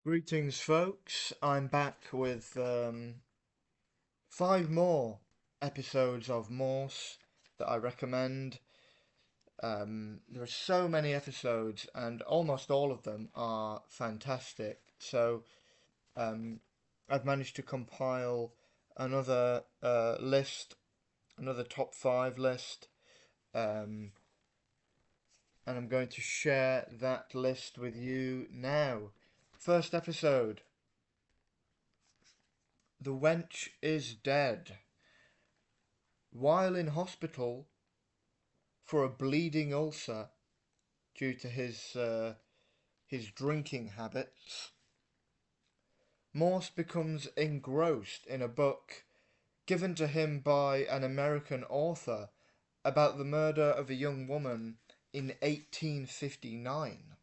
Greetings, folks. I'm back with five more episodes of Morse that I recommend. There are so many episodes, and almost all of them are fantastic. So um, I've managed to compile another list, another top five list, um, and I'm going to share that list with you now. First episode. The wench is dead. While in hospital for a bleeding ulcer due to his drinking habits, Morse becomes engrossed in a book given to him by an American author about the murder of a young woman in 1859.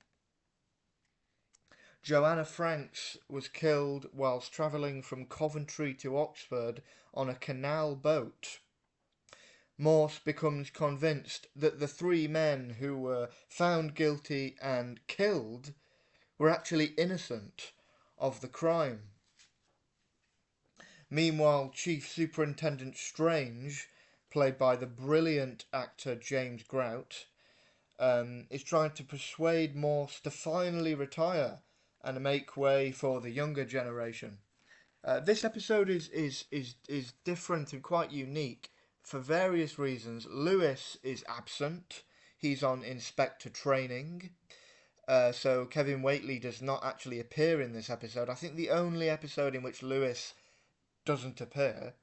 Joanna Franks was killed whilst travelling from Coventry to Oxford on a canal boat. Morse becomes convinced that the three men who were found guilty and killed were actually innocent of the crime. Meanwhile, Chief Superintendent Strange, played by the brilliant actor James Grout, is trying to persuade Morse to finally retire and make way for the younger generation. This episode is different and quite unique for various reasons. Lewis is absent. He's on inspector training. So Kevin Whately does not actually appear in this episode. I think the only episode in which Lewis doesn't appear.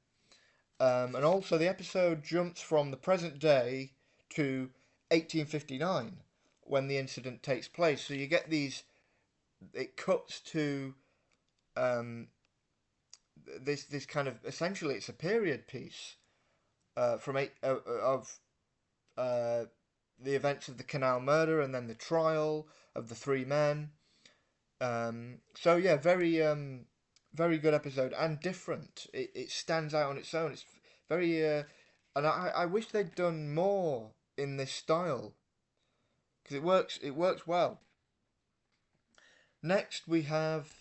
And also the episode jumps from the present day to 1859 when the incident takes place. So you get these. It cuts to this kind of, essentially it's a period piece from of uh, the events of the canal murder and then the trial of the three men. So yeah, very good episode and different. It stands out on its own. It's very and I wish they'd done more in this style because it works well. Next we have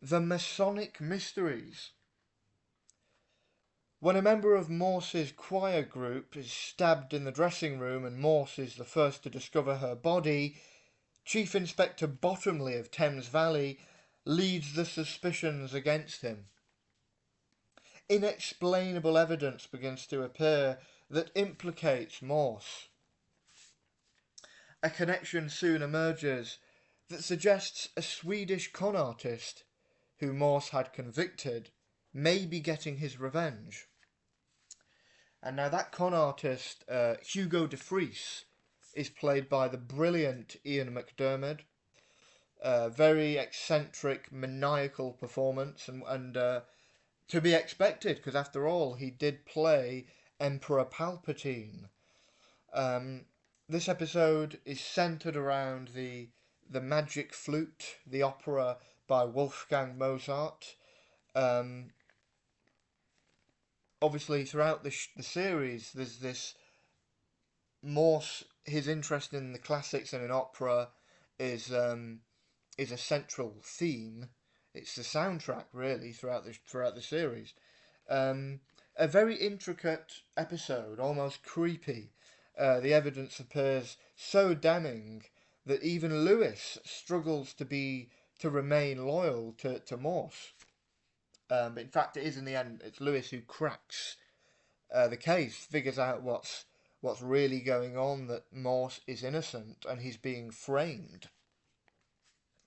the Masonic Mysteries. When a member of Morse's choir group is stabbed in the dressing room and Morse is the first to discover her body, Chief Inspector Bottomley of Thames Valley leads the suspicions against him. Inexplainable evidence begins to appear that implicates Morse. A connection soon emerges that suggests a Swedish con artist, who Morse had convicted, may be getting his revenge. And now that con artist, Hugo de Vries, is played by the brilliant Ian McDiarmid. Very eccentric, maniacal performance, and to be expected, because after all, he did play Emperor Palpatine. This episode is centered around the Magic Flute, the opera by Wolfgang Mozart. Obviously, throughout the series, there's this Morse. His interest in the classics and in opera is a central theme. It's the soundtrack really throughout the series. A very intricate episode, almost creepy. The evidence appears so damning that even Lewis struggles to remain loyal to Morse. But in fact, it is in the end it's Lewis who cracks the case, figures out what's really going on, that Morse is innocent and he's being framed.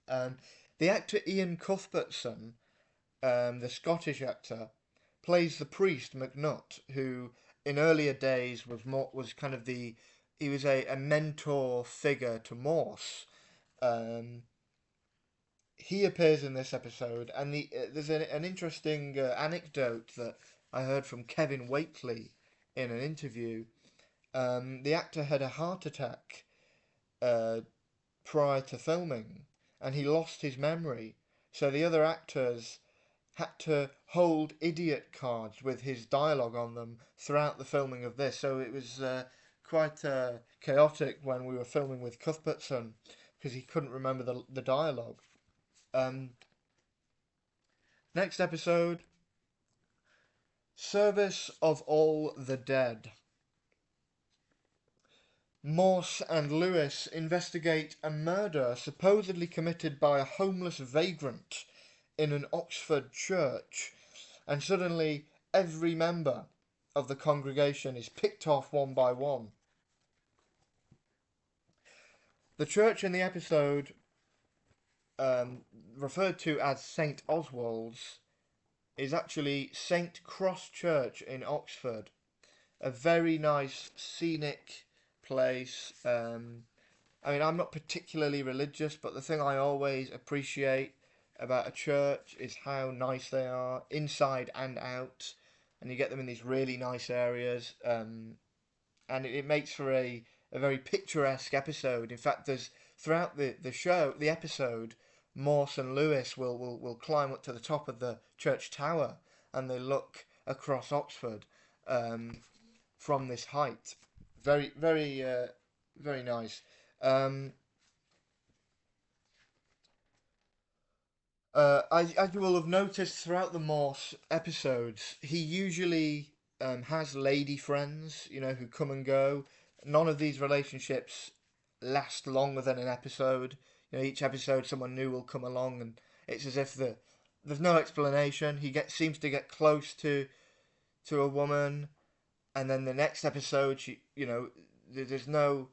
Um, the actor Ian Cuthbertson, the Scottish actor, plays the priest McNutt, who in earlier days was kind of he was a mentor figure to Morse. He appears in this episode, and there's an interesting anecdote that I heard from Kevin Whately in an interview. The actor had a heart attack uh, prior to filming, and he lost his memory. So the other actors had to hold idiot cards with his dialogue on them throughout the filming of this. So it was quite chaotic when we were filming with Cuthbertson because he couldn't remember the dialogue. Um, Next episode, Service of All the Dead. Morse and Lewis investigate a murder supposedly committed by a homeless vagrant in an Oxford church, and suddenly every member of the congregation is picked off one by one. The church in the episode, referred to as St. Oswald's, is actually St. Cross Church in Oxford. A very nice, scenic place. I mean, I'm not particularly religious, but the thing I always appreciate about a church is how nice they are, inside and out. And you get them in these really nice areas. And it makes for a very picturesque episode. In fact, there's throughout the episode, Morse and Lewis will climb up to the top of the church tower and they look across Oxford from this height. Very, very, very nice. Um, as you will have noticed throughout the Morse episodes, he usually has lady friends, who come and go. None of these relationships last longer than an episode. Each episode someone new will come along, and it's as if there's no explanation. Seems to get close to a woman, and then the next episode, there's no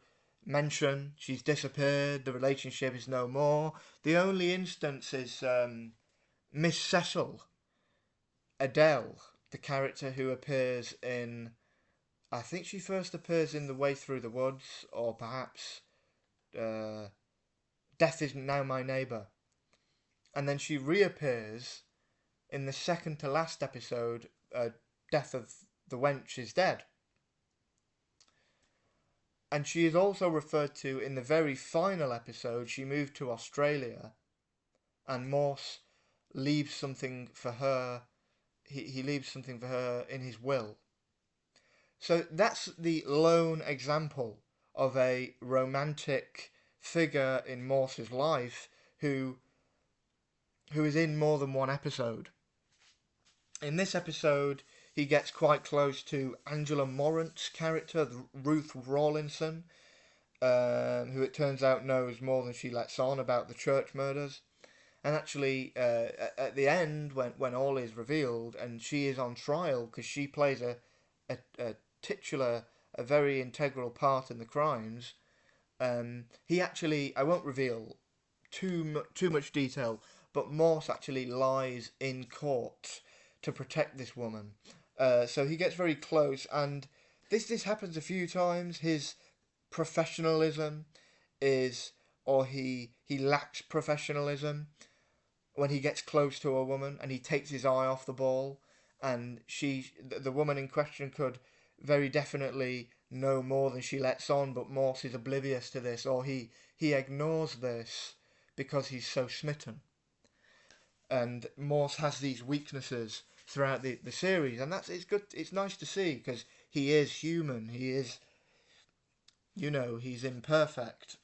mention. She's disappeared. The relationship is no more. The only instance is Miss Cecil, Adele, the character who appears in. I think she first appears in The Way Through the Woods, or perhaps uh, Death Is Now My Neighbour. And then she reappears in the second to last episode, Death of the Wench is Dead. And she is also referred to in the very final episode. She moved to Australia, and Morse leaves something for her. He leaves something for her in his will. So that's the lone example of a romantic figure in Morse's life who is in more than one episode. In this episode, he gets quite close to Angela Morant's character, Ruth Rawlinson, who it turns out knows more than she lets on about the church murders. And actually, at the end, when all is revealed and she is on trial because she plays a titular, a very integral part in the crimes, he actually, I won't reveal too much detail, but Morse actually lies in court to protect this woman. So he gets very close, and this happens a few times. His professionalism or he lacks professionalism when he gets close to a woman and he takes his eye off the ball, and the woman in question could very definitely know more than she lets on, but Morse is oblivious to this, or he ignores this because he's so smitten. And Morse has these weaknesses throughout the series, and it's good. It's nice to see because he is human. He is, he's imperfect.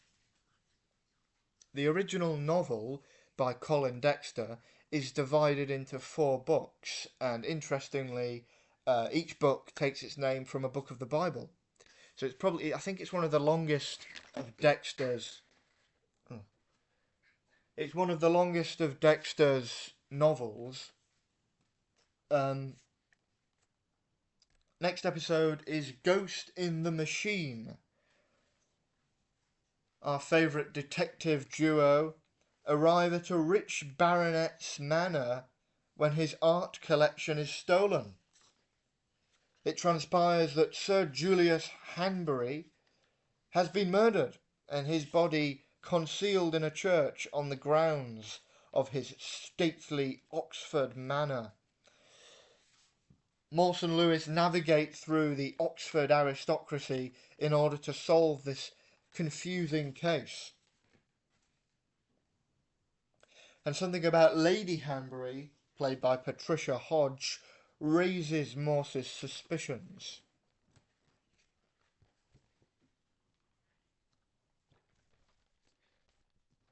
The original novel by Colin Dexter is divided into 4 books, and interestingly, each book takes its name from a book of the Bible. So I think it's one of the longest of Dexter's. It's one of the longest of Dexter's novels. Next episode is Ghost in the Machine. Our favourite detective duo arrive at a rich baronet's manor when his art collection is stolen. It transpires that Sir Julius Hanbury has been murdered and his body concealed in a church on the grounds of his stately Oxford manor. Morse and Lewis navigate through the Oxford aristocracy in order to solve this confusing case. And something about Lady Hanbury, played by Patricia Hodge, raises Morse's suspicions.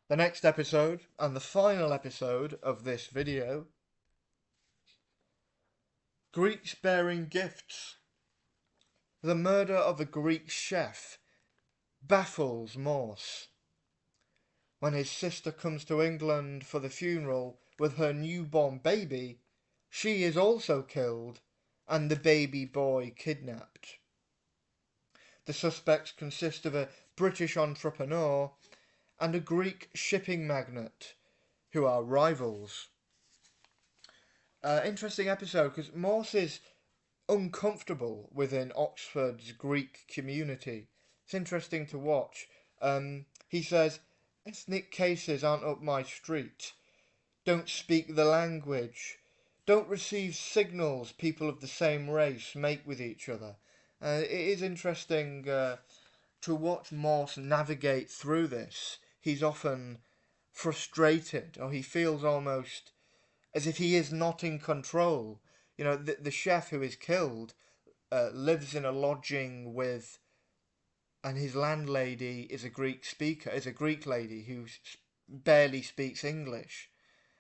The next episode, and the final episode of this video, Greeks bearing gifts. The murder of a Greek chef baffles Morse. When his sister comes to England for the funeral with her newborn baby, she is also killed and the baby boy kidnapped. The suspects consist of a British entrepreneur and a Greek shipping magnate who are rivals. Interesting episode because Morse is uncomfortable within Oxford's Greek community. It's interesting to watch. He says, ethnic cases aren't up my street. Don't speak the language. Don't receive signals people of the same race make with each other. It is interesting to watch Morse navigate through this. He's often frustrated, or he feels almost as if he is not in control. You know, the chef who is killed lives in a lodging with, and his landlady is a Greek speaker, is a Greek lady who barely speaks English,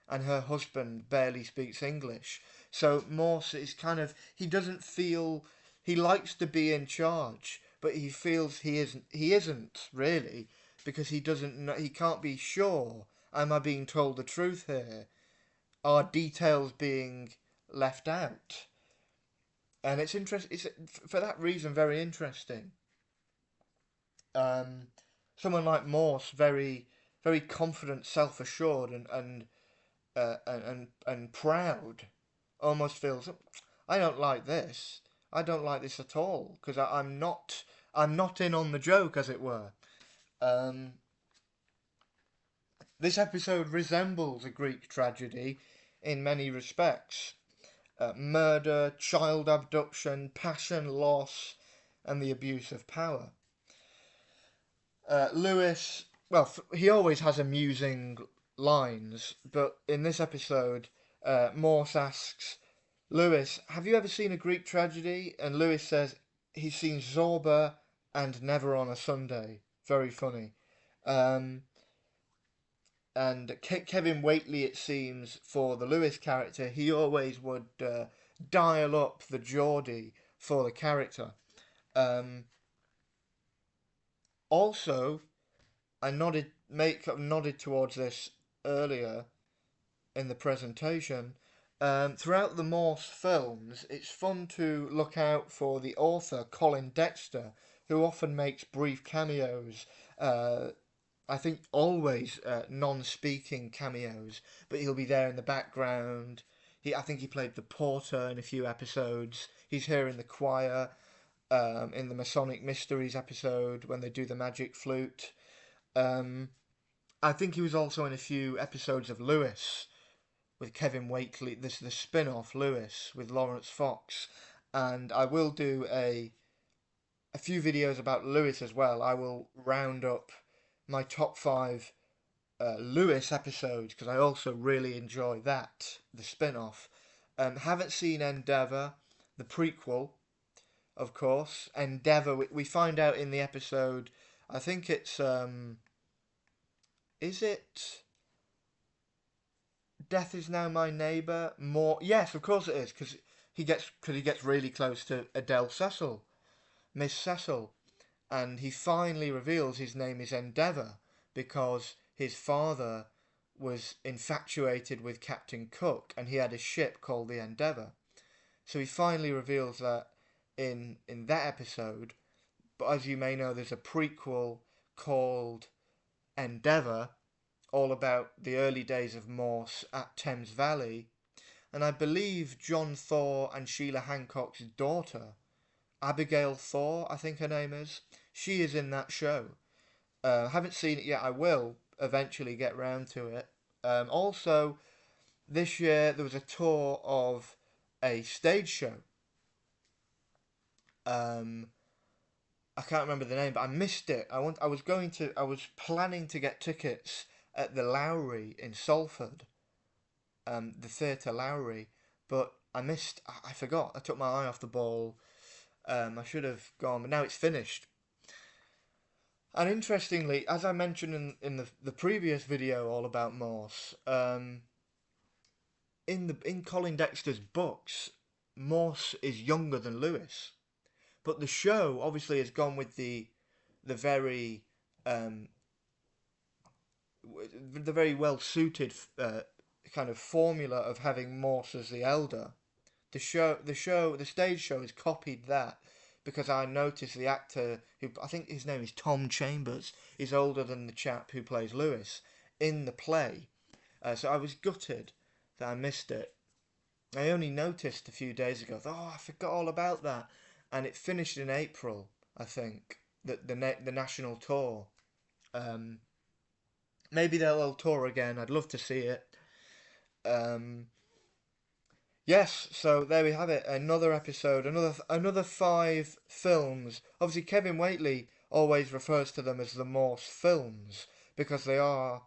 and her husband barely speaks English. So Morse is kind of, he doesn't feel, he likes to be in charge, but he feels he isn't really, because he doesn't know, he can't be sure, am I being told the truth here? Are details being left out? And it's interesting, it's for that reason very interesting. Someone like Morse, very very confident, self-assured, and proud, almost feels, I don't like this. I don't like this at all because I'm not in on the joke, as it were. Um, this episode resembles a Greek tragedy in many respects. Murder, child abduction, passion, loss, and the abuse of power. Lewis, well, he always has amusing lines, but in this episode, Morse asks Lewis, have you ever seen a Greek tragedy? And Lewis says he's seen Zorba and Never on a Sunday. Very funny. And Kevin Whately, it seems, for the Lewis character, he always would dial up the Geordie for the character. Also, I nodded towards this earlier in the presentation. Throughout the Morse films, it's fun to look out for the author, Colin Dexter, who often makes brief cameos. I think always non-speaking cameos, but he'll be there in the background. I think he played the porter in a few episodes. He's here in the choir, in the Masonic Mysteries episode when they do the magic flute. I think he was also in a few episodes of Lewis with Kevin Whately. This is the spin-off Lewis with Lawrence Fox, and I will do a few videos about Lewis as well. I will round up my top 5 Lewis episodes because I also really enjoy that, the spin-off. Haven't seen Endeavour, the prequel, of course. Endeavour, we find out in the episode, I think it's is it Death Is Now My Neighbour? More, yes, of course it is, because he gets really close to Adele Cecil, Miss Cecil, and he finally reveals his name is Endeavour because his father was infatuated with Captain Cook and he had a ship called the Endeavour. So he finally reveals that in that episode. But as you may know, there's a prequel called Endeavour, all about the early days of Morse at Thames Valley, and I believe John Thor and Sheila Hancock's daughter, Abigail Thor, I think her name is, she is in that show. Haven't seen it yet. I will eventually get round to it. Also, this year there was a tour of a stage show. I can't remember the name, but I missed it. I was planning to get tickets at the Lowry in Salford, the Theatre Lowry, but I forgot. I took my eye off the ball. I should have gone, but now it's finished. And interestingly, as I mentioned in the previous video all about Morse, in Colin Dexter's books, Morse is younger than Lewis, but the show obviously has gone with the very um, the very well suited kind of formula of having Morse as the elder. The stage show has copied that because I noticed the actor who I think his name is Tom Chambers is older than the chap who plays Lewis in the play. So I was gutted that I missed it. I only noticed a few days ago. Oh, I forgot all about that, and it finished in April. I think the national tour. Um, Maybe they'll tour again. I'd love to see it. Um, yes, so there we have it. Another episode. Another 5 films. Obviously, Kevin Whately always refers to them as the Morse films because they are,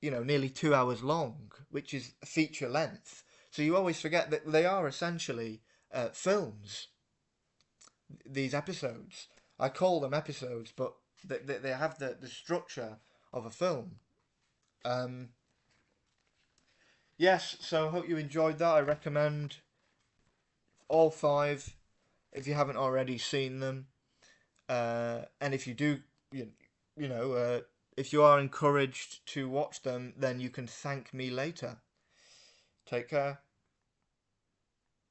nearly 2 hours long, which is feature length. So you always forget that they are essentially films. These episodes. I call them episodes, but they have the structure of a film. Um, yes, so I hope you enjoyed that. I recommend all 5 if you haven't already seen them. And if you do, you know, if you are encouraged to watch them, then you can thank me later. Take care.